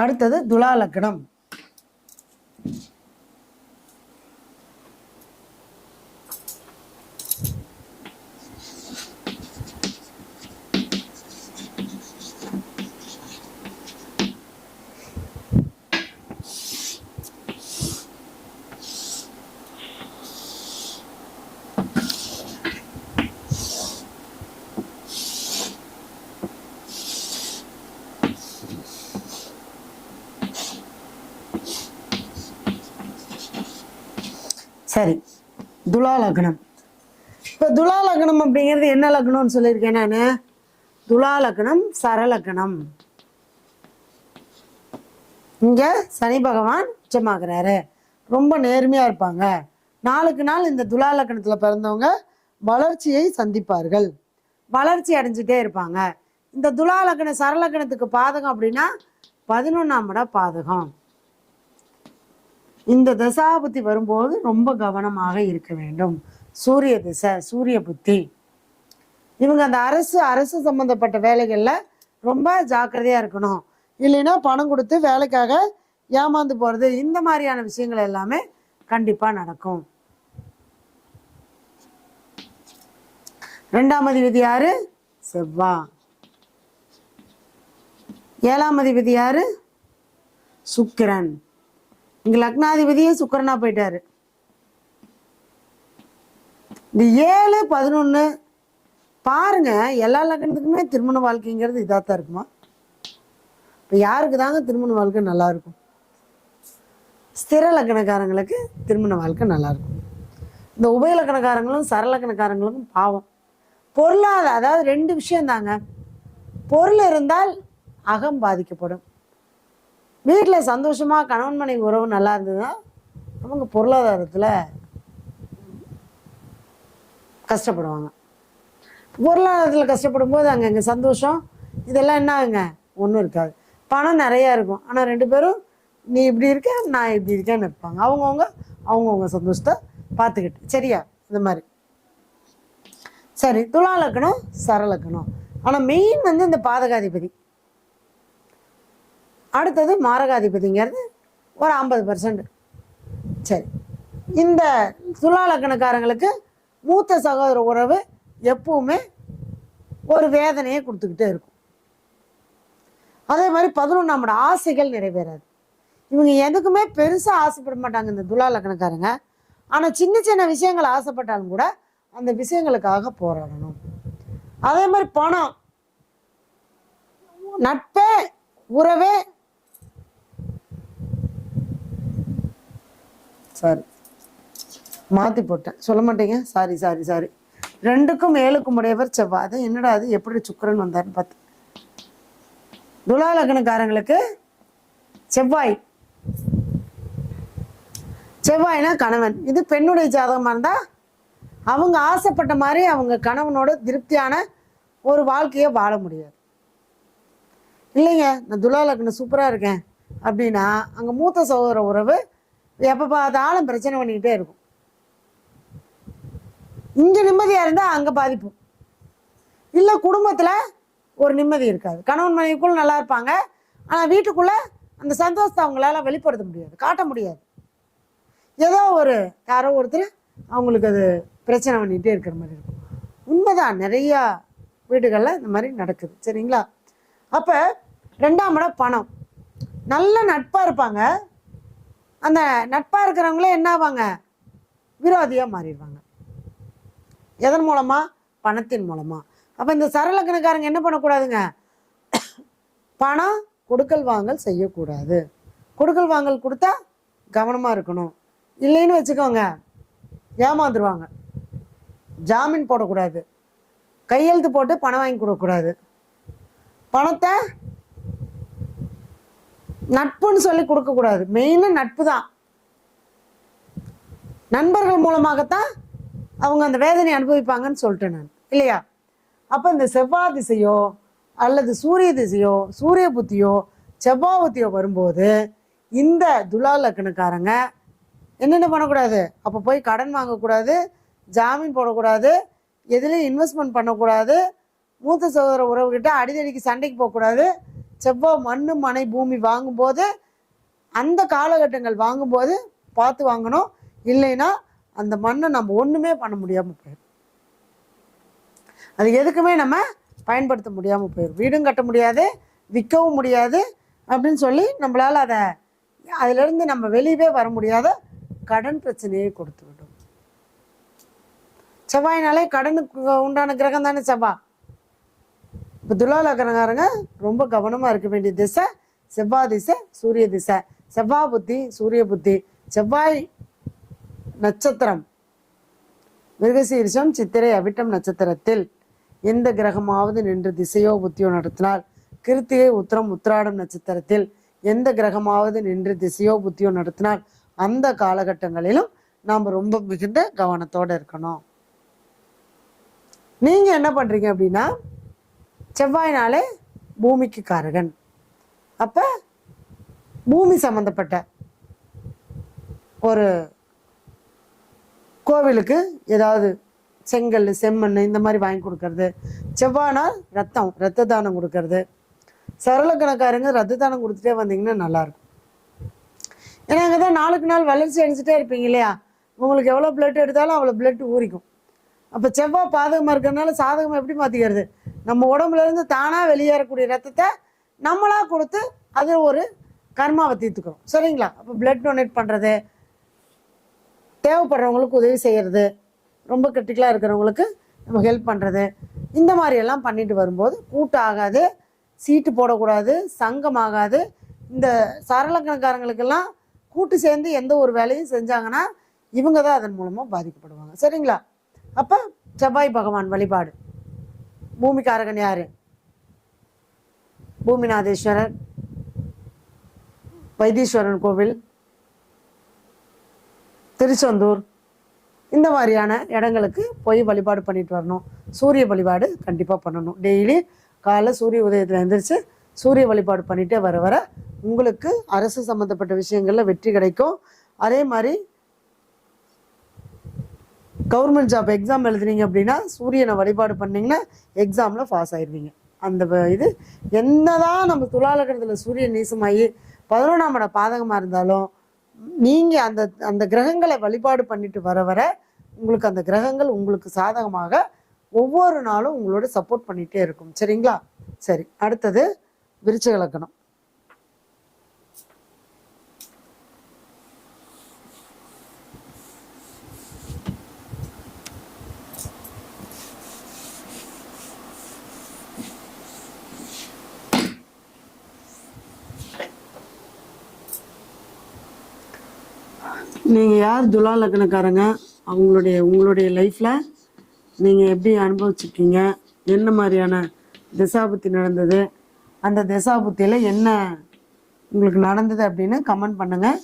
அடுத்தது துலா லக்னம். சரி, துலா லக்னம். இப்போ துலா லக்னம் அப்படிங்கிறது என்ன லக்னம்னு சொல்லியிருக்கேன் நான். துலா லக்னம் சரலக்னம். இங்கே சனி பகவான் உச்சமாகிறாரு. ரொம்ப நேர்மையாக இருப்பாங்க. நாளுக்கு நாள் இந்த துலா லக்னத்தில் பிறந்தவங்க வளர்ச்சியை சந்திப்பார்கள், வளர்ச்சி அடைஞ்சிட்டே இருப்பாங்க. இந்த துலா லக்ன சரலக்னத்துக்கு பாதகம் அப்படின்னா 11ஆம் இட பாதகம். இந்த தசாபுத்தி வரும்போது ரொம்ப கவனமாக இருக்க வேண்டும். சூரிய திசை, சூரிய புத்தி. இவங்க அந்த அரசு சம்பந்தப்பட்ட வேலைகளில் ரொம்ப ஜாக்கிரதையாக இருக்கணும். இல்லைன்னா பணம் கொடுத்து வேலைக்காக ஏமாந்து போகிறது, இந்த மாதிரியான விஷயங்கள் எல்லாமே கண்டிப்பாக நடக்கும். 2ஆம் அதிபதி யாரு? செவ்வாய். 7ஆம் அதிபதி யாரு? சுக்கிரன். இங்க லக்னாதிபதியே சுக்கிரனா போயிட்டாரு. இந்த 7, 11 பாருங்க, எல்லா லக்னத்துக்குமே திருமண வாழ்க்கைங்கிறது இதாத்தான் இருக்குமா? இப்போ யாருக்கு தாங்க திருமண வாழ்க்கை நல்லா இருக்கும்? ஸ்திர லக்னக்காரங்களுக்கு திருமண வாழ்க்கை நல்லா இருக்கும். இந்த உபய லக்னக்காரங்களும் சரலக்கணக்காரங்களுக்கும் பாவம். பொருளாதார, அதாவது 2 விஷயம் தாங்க. பொருள் இருந்தால் அகம் பாதிக்கப்படும். வீட்டில் சந்தோஷமாக கணவன் மனைவி உறவு நல்லா இருந்ததுன்னா அவங்க பொருளாதாரத்தில் கஷ்டப்படுவாங்க. பொருளாதாரத்தில் கஷ்டப்படும் போது அங்கே சந்தோஷம் இதெல்லாம் என்ன ஆகுங்க? ஒன்றும் இருக்காது. பணம் நிறையா இருக்கும், ஆனால் 2 பேரும் நீ இப்படி இருக்க நான் இப்படி இருக்கேன்னு இருப்பாங்க. அவங்கவுங்க சந்தோஷத்தை பார்த்துக்கிட்டு. சரியா? இந்த மாதிரி. சரி, துலா லக்னம் சரலக்கணும். ஆனால் மெயின் வந்து இந்த பாதகாதிபதி. அடுத்தது மாரகாதிபதிங்கிறது ஒரு 50%. சரி, இந்த துலா லக்னக்காரங்களுக்கு மூத்த சகோதர உறவு எப்பவுமே ஒரு வேதனையை கொடுத்துக்கிட்டே இருக்கும். அதே மாதிரி 11ஆம் இடம் ஆசைகள் நிறைவேறாது. இவங்க எதுக்குமே பெருசாக ஆசைப்பட மாட்டாங்க இந்த துலா லக்னக்காரங்க. ஆனால் சின்ன சின்ன விஷயங்கள் ஆசைப்பட்டாலும் கூட அந்த விஷயங்களுக்காக போராடணும். அதே மாதிரி பணம், நட்பே உறவே, சாரி மாற்றி போட்டேன், சொல்ல மாட்டேங்க, சாரி 2க்கும் 7க்கும் உடையவர் செவ்வாய். அது என்னடா அது, எப்படி சுக்கிரன் வந்தார்னு பார்த்து. துலா லக்னக்காரங்களுக்கு செவ்வாய்னா கணவன். இது பெண்ணுடைய ஜாதகமாக இருந்தால் அவங்க ஆசைப்பட்ட மாதிரி அவங்க கணவனோட திருப்தியான ஒரு வாழ்க்கையை வாழ முடியாது. இல்லைங்க, நான் துலா லக்னம் சூப்பராக இருக்கேன் அப்படின்னா அங்கே மூத்த சகோதர உறவு எப்போ பார்த்தாலும் பிரச்சனை பண்ணிக்கிட்டே இருக்கும். இங்கே நிம்மதியாக இருந்தால் அங்கே பாதிப்பு இல்லை. குடும்பத்தில் ஒரு நிம்மதி இருக்காது. கணவன் மனைவிக்குள்ள நல்லா இருப்பாங்க, ஆனால் வீட்டுக்குள்ளே அந்த சந்தோஷத்தை அவங்களால வெளிப்படுத்த முடியாது, காட்ட முடியாது. ஏதோ யாரோ ஒருத்தர் அவங்களுக்கு அது பிரச்சனை பண்ணிகிட்டே இருக்கிற மாதிரி இருக்கும். உண்மைதான், நிறையா வீடுகளில் இந்த மாதிரி நடக்குது. சரிங்களா? அப்போ 2ஆம் இடம் பணம். நல்ல நட்பாக இருப்பாங்க. அந்த நட்பாக இருக்கிறவங்களே என்ன ஆவாங்க? விரோதியாக மாறிடுவாங்க. எதன் மூலமாக? பணத்தின் மூலமாக. அப்போ இந்த சரலக்கணக்காரங்க என்ன பண்ணக்கூடாதுங்க? பணம் கொடுக்கல் வாங்கல் செய்யக்கூடாது. கொடுக்கல் வாங்கல் கொடுத்தா கவனமாக இருக்கணும். இல்லைன்னு வச்சுக்கோங்க, ஏமாந்துருவாங்க. ஜாமீன் போடக்கூடாது, கையெழுத்து போட்டு பணம் வாங்கி கொடுக்கக்கூடாது. பணத்தை நட்புன்னு சொல்லி கொடுக்கக்கூடாது. மெயினாக நட்பு தான். நண்பர்கள் மூலமாகத்தான் அவங்க அந்த வேதனை அனுபவிப்பாங்கன்னு சொல்லிட்டேன் நான், இல்லையா? அப்போ இந்த செவ்வாய் திசையோ அல்லது சூரிய திசையோ சூரிய புத்தியோ செவ்வாய் புத்தியோ வரும்போது இந்த துலா லக்னக்காரங்க என்னென்ன பண்ணக்கூடாது? அப்போ போய் கடன் வாங்கக்கூடாது, ஜாமீன் போடக்கூடாது, எதுலேயும் இன்வெஸ்ட்மெண்ட் பண்ணக்கூடாது, மூத்த சகோதர உறவுகிட்ட அடிதடிக்கு சண்டைக்கு போகக்கூடாது. செவ்வாய் மண்ணு மனை பூமி வாங்கும்போது அந்த காலகட்டங்கள் வாங்கும்போது பார்த்து வாங்கணும். இல்லைன்னா அந்த மண்ணை நம்ம ஒன்றுமே பண்ண முடியாமல் போயிடும். அது எதுக்குமே நம்ம பயன்படுத்த முடியாமல் போயிடும். வீடும் கட்ட முடியாது, விற்கவும் முடியாது அப்படின்னு சொல்லி நம்மளால் அதிலிருந்து நம்ம வெளியவே வர முடியாத கடன் பிரச்சனையை கொடுத்து விடும். செவ்வாயினாலே கடனுக்கு உண்டான கிரகம் தானே செவ்வாய். இப்போ துலா லக்னக்காரங்க ரொம்ப கவனமாக இருக்க வேண்டிய திசை செவ்வாய் திசை, சூரிய திசை. செவ்வாய் புத்தி, சூரிய புத்தி. செவ்வாய் நட்சத்திரம் மிருகசீரிஷம், சித்திரை, அவிட்டம் நட்சத்திரத்தில் எந்த கிரகமாவது நின்று திசையோ புத்தியோ நடத்தினால், கிருத்திகை, உத்திரம், உத்திராடம் நட்சத்திரத்தில் எந்த கிரகமாவது நின்று திசையோ புத்தியோ நடத்தினால் அந்த காலகட்டங்களிலும் நாம் ரொம்ப மிகுந்த கவனத்தோடு இருக்கணும். நீங்கள் என்ன பண்ணுறீங்க அப்படின்னா, செவ்வாயினாலே பூமிக்கு காரகன். அப்போ பூமி சம்மந்தப்பட்ட ஒரு கோவிலுக்கு ஏதாவது செங்கல், செம்மண் இந்த மாதிரி வாங்கி கொடுக்கறது. செவ்வாய்னால் ரத்த தானம் கொடுக்கறது. சரளக்கணக்காரங்க ரத்த தானம் கொடுத்துட்டே வந்தீங்கன்னா நல்லாயிருக்கும். ஏன்னா அங்கே தான் நாளுக்கு நாள் வளர்ச்சி அடைஞ்சிட்டே இருப்பீங்க இல்லையா. உங்களுக்கு எவ்வளோ பிளட் எடுத்தாலும் அவ்வளோ பிளட் ஊறிக்கும். அப்போ செவ்வாய் பாதகமாக இருக்கிறதுனால சாதகமாக எப்படி மாற்றிக்கிறது? நம்ம உடம்புலேருந்து தானாக வெளியேறக்கூடிய ரத்தத்தை நம்மளாக கொடுத்து அது ஒரு கர்மாவை தீர்த்துக்கிறோம். சரிங்களா? அப்போ பிளட் டொனேட் பண்ணுறது, தேவைப்படுறவங்களுக்கு உதவி செய்கிறது, ரொம்ப கிரிட்டிக்கலாக இருக்கிறவங்களுக்கு நம்ம ஹெல்ப் பண்ணுறது, இந்த மாதிரியெல்லாம் பண்ணிட்டு வரும்போது கூட்டம் ஆகாது, சீட்டு போடக்கூடாது, சங்கம் ஆகாது. இந்த சரளக்கணக்காரங்களுக்கெல்லாம் கூட்டு சேர்ந்து எந்த ஒரு வேலையும் செஞ்சாங்கன்னா இவங்க தான் அதன் மூலமாக பாதிக்கப்படுவாங்க. சரிங்களா? அப்போ செவ்வாய் பகவான் வழிபாடு. பூமிக்காரகன் யார்? பூமிநாதேஸ்வரர், வைத்தீஸ்வரன் கோவில், திருச்செந்தூர், இந்த மாதிரியான இடங்களுக்கு போய் வழிபாடு பண்ணிட்டு வரணும். சூரிய வழிபாடு கண்டிப்பாக பண்ணணும். டெய்லி காலைல சூரிய உதயத்தில் எழுந்திரிச்சு சூரிய வழிபாடு பண்ணிகிட்டே வர வர உங்களுக்கு அரசு சம்மந்தப்பட்ட விஷயங்களில் வெற்றி கிடைக்கும். அதே மாதிரி கவர்மெண்ட் ஜாப் எக்ஸாம் எழுதுனீங்க அப்படின்னா சூரியனை வழிபாடு பண்ணிங்கன்னா எக்ஸாமில் பாஸ் ஆயிடுவீங்க. அந்த இது என்னதான் நம்ம துலா லக்னத்தில் சூரியன் நீசமாகி 11ஆம் இடம் பாதகமாக இருந்தாலும் நீங்கள் அந்த கிரகங்களை வழிபாடு பண்ணிட்டு வர வர உங்களுக்கு அந்த கிரகங்கள் உங்களுக்கு சாதகமாக ஒவ்வொரு நாளும் உங்களோட சப்போர்ட் பண்ணிகிட்டே இருக்கும். சரிங்களா? சரி, அடுத்தது விருச்சிக லக்னம். நீங்கள் யார் துலா லக்னக்காரங்க, உங்களுடைய லைஃப்பில் நீங்கள் எப்படி அனுபவிச்சிருக்கீங்க, என்ன மாதிரியான திசாபுத்தி நடந்தது, அந்த திசாபுத்தியில் என்ன உங்களுக்கு நடந்தது அப்படின்னு கமெண்ட் பண்ணுங்கள்.